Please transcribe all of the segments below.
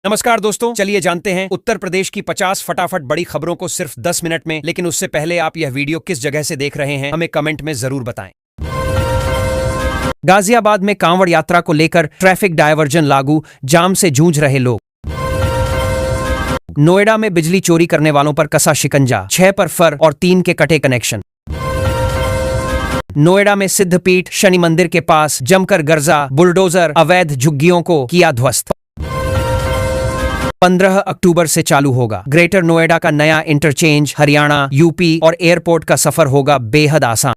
नमस्कार दोस्तों, चलिए जानते हैं उत्तर प्रदेश की 50 फटाफट बड़ी खबरों को सिर्फ 10 मिनट में। लेकिन उससे पहले आप यह वीडियो किस जगह से देख रहे हैं हमें कमेंट में जरूर बताएं। गाजियाबाद में कांवड़ यात्रा को लेकर ट्रैफिक डायवर्जन लागू, जाम से जूझ रहे लोग। नोएडा में बिजली चोरी करने वालों पर कसा शिकंजा, 6 पर फर और 3 के कटे कनेक्शन। नोएडा में सिद्धपीठ शनि मंदिर के पास जमकर गर्जा, बुलडोजर अवैध झुग्गियों को किया ध्वस्त। 15 अक्टूबर से चालू होगा ग्रेटर नोएडा का नया इंटरचेंज, हरियाणा, यूपी और एयरपोर्ट का सफर होगा बेहद आसान।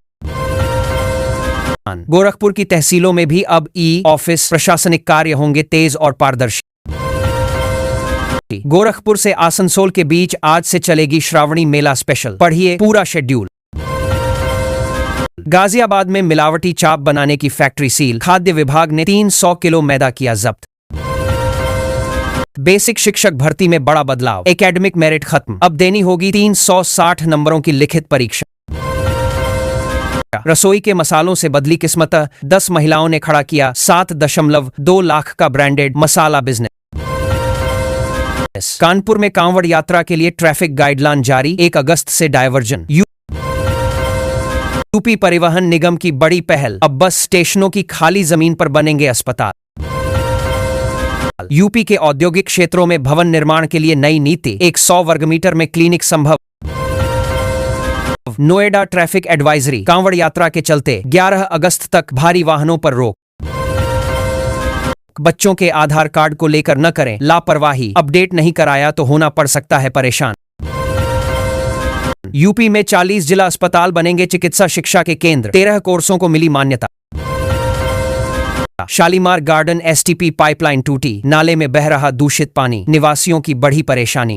गोरखपुर की तहसीलों में भी अब ई-ऑफिस प्रशासनिक कार्य होंगे तेज और पारदर्शी। गोरखपुर से आसनसोल के बीच आज से चलेगी श्रावणी मेला स्पेशल, पढ़िए पूरा शेड्यूल। गाजियाबाद में मिलावटी चाप बनाने की फैक्ट्री सील, खाद्य विभाग ने 300 किलो मैदा किया जब्त। बेसिक शिक्षक भर्ती में बड़ा बदलाव, एकेडमिक मेरिट खत्म, अब देनी होगी 360 नंबरों की लिखित परीक्षा। रसोई के मसालों से बदली किस्मत, 10 महिलाओं ने खड़ा किया 7.2 लाख का ब्रांडेड मसाला बिजनेस। कानपुर में कांवड़ यात्रा के लिए ट्रैफिक गाइडलाइन जारी, 1 अगस्त से डायवर्जन। यूपी परिवहन निगम की बड़ी पहल, अब बस स्टेशनों की खाली जमीन पर बनेंगे अस्पताल। यूपी के औद्योगिक क्षेत्रों में भवन निर्माण के लिए नई नीति, 100 वर्गमीटर में क्लिनिक संभव। नोएडा ट्रैफिक एडवाइजरी, कांवड़ यात्रा के चलते 11 अगस्त तक भारी वाहनों पर रोक। बच्चों के आधार कार्ड को लेकर न करें लापरवाही, अपडेट नहीं कराया तो होना पड़ सकता है परेशान। यूपी में 40 जिला अस्पताल बनेंगे चिकित्सा शिक्षा के केंद्र, 13 कोर्सों को मिली मान्यता। शालीमार गार्डन एसटीपी पाइपलाइन टूटी, नाले में बह रहा दूषित पानी, निवासियों की बढ़ी परेशानी।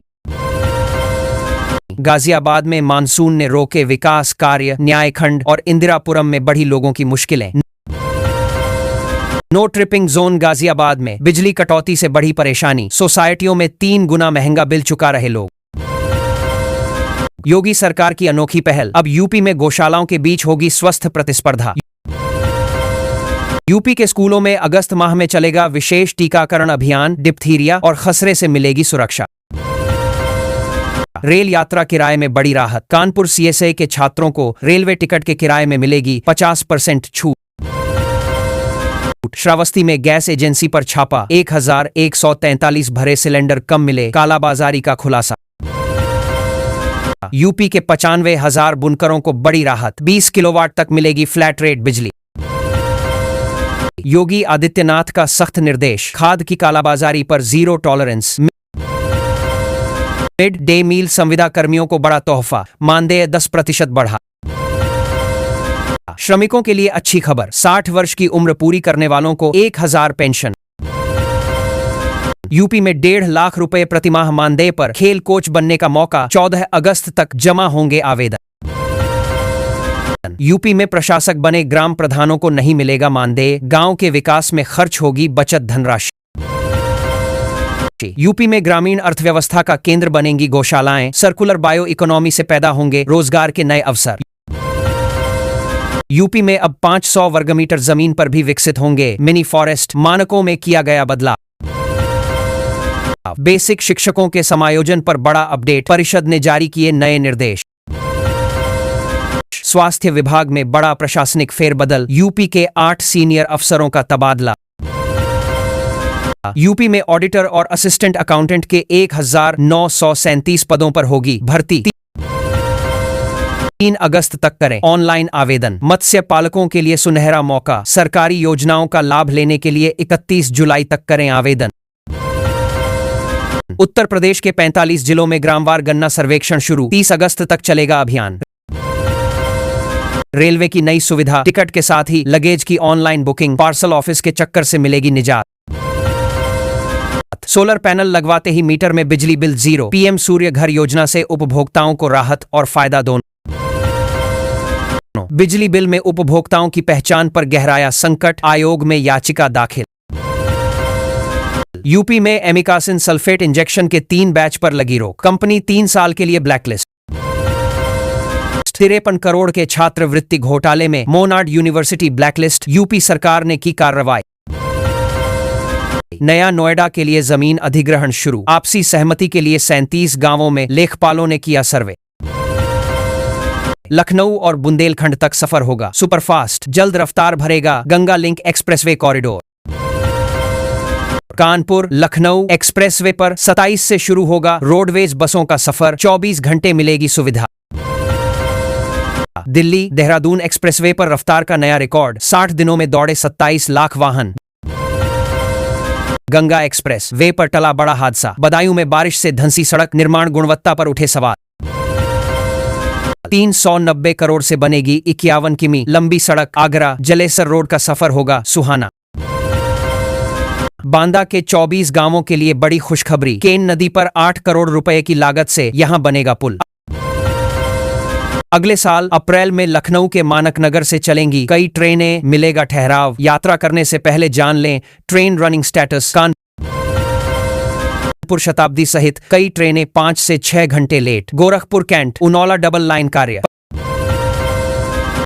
गाजियाबाद में मानसून ने रोके विकास कार्य, न्यायखंड और इंदिरापुरम में बढ़ी लोगों की मुश्किलें। नो ट्रिपिंग जोन गाजियाबाद में बिजली कटौती से बढ़ी परेशानी, सोसाइटियों में 3 गुना महंगा बिल चुका रहे लोग। योगी सरकार की अनोखी पहल, अब यूपी में गौशालाओं के बीच होगी स्वस्थ प्रतिस्पर्धा। यूपी के स्कूलों में अगस्त माह में चलेगा विशेष टीकाकरण अभियान, डिप्थीरिया और खसरे से मिलेगी सुरक्षा। रेल यात्रा किराए में बड़ी राहत, कानपुर सीएसए के छात्रों को रेलवे टिकट के किराए में मिलेगी 50% छूट। श्रावस्ती में गैस एजेंसी पर छापा, 1143 भरे सिलेंडर कम मिले, कालाबाजारी का खुलासा। यूपी के 95,000 बुनकरों को बड़ी राहत, 20 किलोवाट तक मिलेगी फ्लैट रेट बिजली। योगी आदित्यनाथ का सख्त निर्देश, खाद की कालाबाजारी पर 0 टॉलरेंस। मिड डे मील संविदा कर्मियों को बड़ा तोहफा, मानदेय 10% बढ़ा। श्रमिकों के लिए अच्छी खबर, 60 वर्ष की उम्र पूरी करने वालों को 1000 पेंशन। यूपी में 1.5 लाख रुपए प्रतिमाह मानदेय पर खेल कोच बनने का मौका, 14 अगस्त तक जमा होंगे आवेदन। यूपी में प्रशासक बने ग्राम प्रधानों को नहीं मिलेगा मानदेय, गांव के विकास में खर्च होगी बचत धनराशि। यूपी में ग्रामीण अर्थव्यवस्था का केंद्र बनेंगी गौशालाएं, सर्कुलर बायो इकोनॉमी से पैदा होंगे रोजगार के नए अवसर। यूपी में अब 500 वर्गमीटर जमीन पर भी विकसित होंगे मिनी फॉरेस्ट, मानकों में किया गया बदलाव। बेसिक शिक्षकों के समायोजन पर बड़ा अपडेट, परिषद ने जारी किए नए निर्देश। स्वास्थ्य विभाग में बड़ा प्रशासनिक फेरबदल, यूपी के 8 सीनियर अफसरों का तबादला। यूपी में ऑडिटर और असिस्टेंट अकाउंटेंट के 1937 पदों पर होगी भर्ती, 3 अगस्त तक करें ऑनलाइन आवेदन। मत्स्य पालकों के लिए सुनहरा मौका, सरकारी योजनाओं का लाभ लेने के लिए 31 जुलाई तक करें आवेदन। उत्तर प्रदेश के 45 जिलों में ग्रामवार गन्ना सर्वेक्षण शुरू, 30 अगस्त तक चलेगा अभियान। रेलवे की नई सुविधा, टिकट के साथ ही लगेज की ऑनलाइन बुकिंग, पार्सल ऑफिस के चक्कर से मिलेगी निजात। सोलर पैनल लगवाते ही मीटर में बिजली बिल 0, पीएम सूर्य घर योजना से उपभोक्ताओं को राहत और फायदा दोनों। बिजली बिल में उपभोक्ताओं की पहचान पर गहराया संकट, आयोग में याचिका दाखिल। यूपी में एमिकासिन सल्फेट इंजेक्शन के 3 बैच पर लगी रोक, कंपनी 3 साल के लिए ब्लैकलिस्ट। 53 करोड़ के छात्रवृत्ति घोटाले में मोनार्ड यूनिवर्सिटी ब्लैकलिस्ट, यूपी सरकार ने की कार्रवाई। नया नोएडा के लिए जमीन अधिग्रहण शुरू, आपसी सहमति के लिए 37 गांवों में लेखपालों ने किया सर्वे। लखनऊ और बुंदेलखंड तक सफर होगा सुपरफास्ट, जल्द रफ्तार भरेगा Ganga link expressway corridor. Kanpur Lucknow expressway पर 27 से शुरू होगा रोडवेज बसों का सफर, 24 घंटे मिलेगी सुविधा। दिल्ली देहरादून एक्सप्रेसवे पर रफ्तार का नया रिकॉर्ड, 60 दिनों में दौड़े 27 लाख वाहन। गंगा एक्सप्रेस वे पर टला बड़ा हादसा, बदायूं में बारिश से धंसी सड़क, निर्माण गुणवत्ता पर उठे सवाल। 390 करोड़ से बनेगी 51 किमी लंबी सड़क, आगरा जलेसर रोड का सफर होगा सुहाना। बांदा के 24 गांवों के लिए बड़ी खुशखबरी, केन नदी पर 8 करोड़ रुपए की लागत से यहां बनेगा पुल। अगले साल अप्रैल में लखनऊ के मानक नगर से चलेंगी कई ट्रेनें, मिलेगा ठहराव, यात्रा करने से पहले जान लें ट्रेन रनिंग स्टेटस। कानपुर शताब्दी सहित कई ट्रेनें 5 से 6 घंटे late, Gorakhpur cantt Unaula double line कार्य।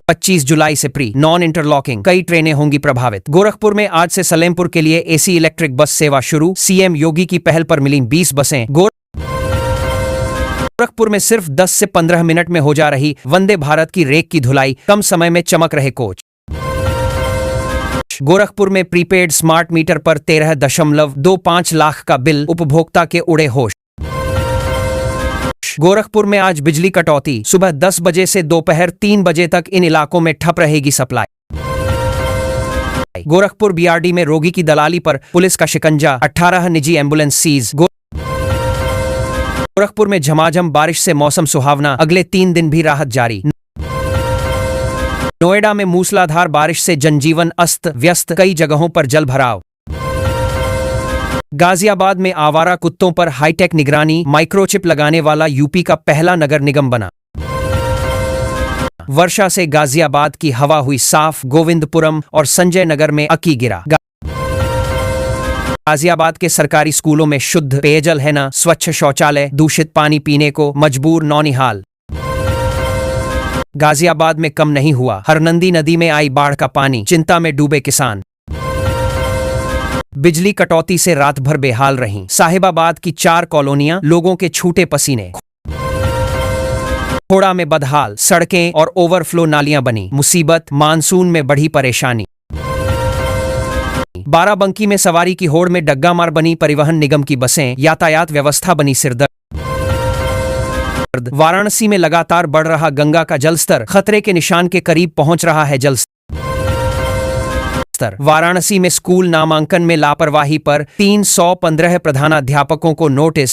25 जुलाई से प्री नॉन इंटरलॉकिंग कई ट्रेनें होंगी प्रभावित। गोरखपुर में आज से सलेमपुर के लिए एसी इलेक्ट्रिक बस सेवा शुरू, सीएम योगी की पहल पर मिली 20 बसें। गोरखपुर में सिर्फ 10 से 15 मिनट में हो जा रही वंदे भारत की रेक की धुलाई, कम समय में चमक रहे कोच। गोरखपुर में प्रीपेड स्मार्ट मीटर पर 13.25 लाख का बिल, उपभोक्ता के उड़े होश। गोरखपुर में आज बिजली कटौती, सुबह 10 बजे से दोपहर 3 बजे तक इन इलाकों में ठप रहेगी सप्लाई। गोरखपुर बीआरडी में रोगी की दलाली पर पुलिस का शिकंजा, 18 निजी एम्बुलेंस सीज। गोरखपुर में झमाझम बारिश से मौसम सुहावना, अगले 3 दिन भी राहत जारी। नोएडा में मूसलाधार बारिश से जनजीवन अस्त व्यस्त, कई जगहों पर जल भराव। गाजियाबाद में आवारा कुत्तों पर हाईटेक निगरानी, माइक्रोचिप लगाने वाला यूपी का पहला नगर निगम बना। वर्षा से गाजियाबाद की हवा हुई साफ, गोविंदपुरम और संजय नगर में अकी गिरा। गाजियाबाद के सरकारी स्कूलों में शुद्ध पेयजल है न स्वच्छ शौचालय, दूषित पानी पीने को मजबूर नौनिहाल। गाजियाबाद में कम नहीं हुआ, हरनंदी नदी में आई बाढ़ का पानी, चिंता में डूबे किसान। बिजली कटौती से रात भर बेहाल रहीं साहिबाबाद की 4 कॉलोनियां, लोगों के छूटे पसीने। खोड़ा में बदहाल सड़कें और ओवरफ्लो नालियां बनी, मुसीबत, मानसून में बढ़ी परेशानी। बाराबंकी में सवारी की होड़ में डग्गा मार बनी परिवहन निगम की बसें, यातायात व्यवस्था बनी सिरदर्द। वाराणसी में लगातार बढ़ रहा गंगा का जलस्तर, खतरे के निशान के करीब पहुंच रहा है जलस्तर। वाराणसी में स्कूल नामांकन में लापरवाही पर 315 प्रधानाध्यापकों को नोटिस,